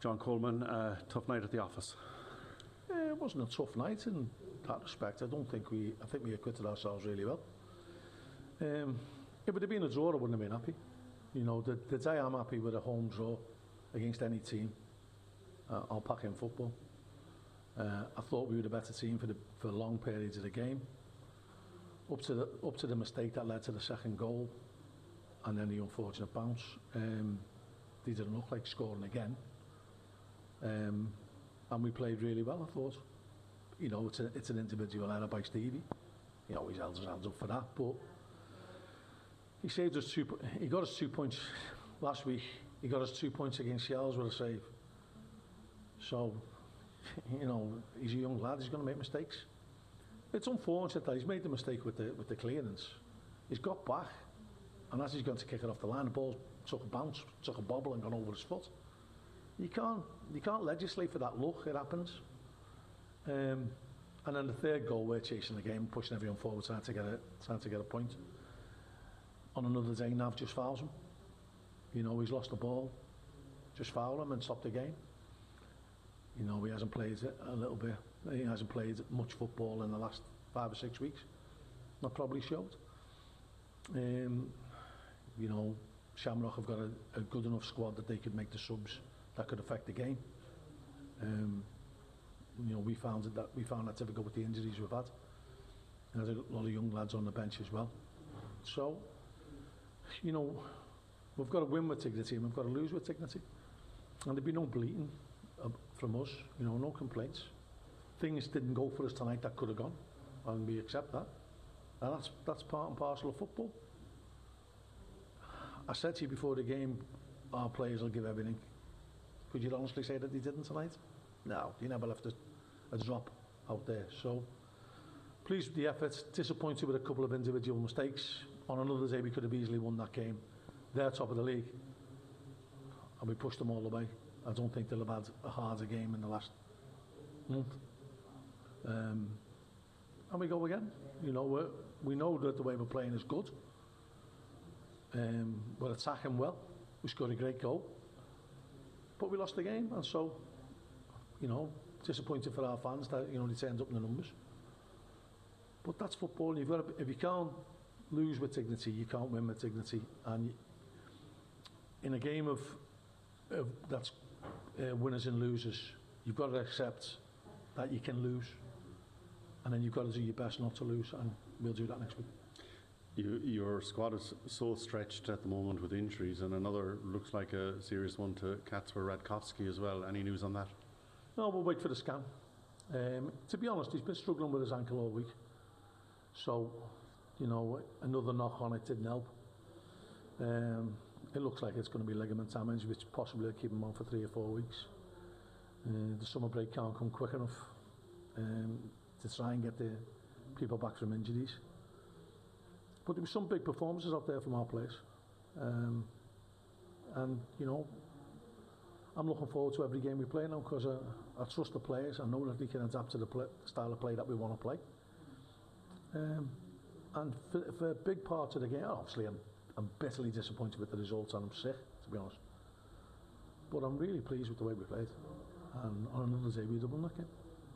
John Coleman, tough night at the office. It wasn't a tough night in that respect. I think we acquitted ourselves really well. If it had been a draw, I wouldn't have been happy. You know, the day I'm happy with a home draw against any team, I'll pack in football. I thought we were the better team for long periods of the game. Up to the mistake that led to the second goal, and then the unfortunate bounce. They didn't look like scoring again. And we played really well, I thought. You know, it's an individual error by Stevie. He always held his hands up for that, but he saved us he got us 2 points last week. He got us 2 points against Shells with a save. So, you know, he's a young lad. He's going to make mistakes. It's unfortunate that he's made the mistake with the clearance. He's got back, and as he's going to kick it off the line, the ball took a bounce, took a bobble, and gone over his foot. You can't legislate for that look. It happens. And then the third goal, we're chasing the game, pushing everyone forward, trying to get a point. On another day, Nav just fouls him. You know, he's lost the ball. Just foul him and stop the game. You know, he hasn't played a little bit. He hasn't played much football in the last 5 or 6 weeks. That probably showed. You know, Shamrock have got a good enough squad that they could make the subs that could affect the game. You know, we found that difficult with the injuries we've had. And there's a lot of young lads on the bench as well. So, you know, we've got to win with dignity and we've got to lose with dignity. And there'd be no bleating from us, you know, no complaints. Things didn't go for us tonight that could have gone, and we accept that. And that's part and parcel of football. I said to you before the game, our players will give everything. Could you honestly say that they didn't tonight? No, you never left a drop out there. So, pleased with the effort, disappointed with a couple of individual mistakes. On another day, we could have easily won that game. They're top of the league, and we pushed them all the way. I don't think they'll have had a harder game in the last month. And we go again. You know, we know that the way we're playing is good. We're attacking well. We scored a great goal. But we lost the game, and so, you know, disappointed for our fans that, you know, they turned up in the numbers. But that's football. You've got to, if you can't lose with dignity, you can't win with dignity. And in a game of that's winners and losers, you've got to accept that you can lose, and then you've got to do your best not to lose, and we'll do that next week. Your squad is so stretched at the moment with injuries, and another looks like a serious one to Kacper Radkowski as well. Any news on that? No, we'll wait for the scan. To be honest, he's been struggling with his ankle all week. So, you know, another knock on it didn't help. It looks like it's going to be ligament damage, which possibly will keep him on for 3 or 4 weeks. The summer break can't come quick enough to try and get the people back from injuries. But there were some big performances out there from our players. And, you know, I'm looking forward to every game we play now, because I trust the players. I know that they can adapt to the style of play that we want to play. And for a big part of the game, obviously I'm bitterly disappointed with the results, and I'm sick, to be honest. But I'm really pleased with the way we played. And on another day, we'd have won that game.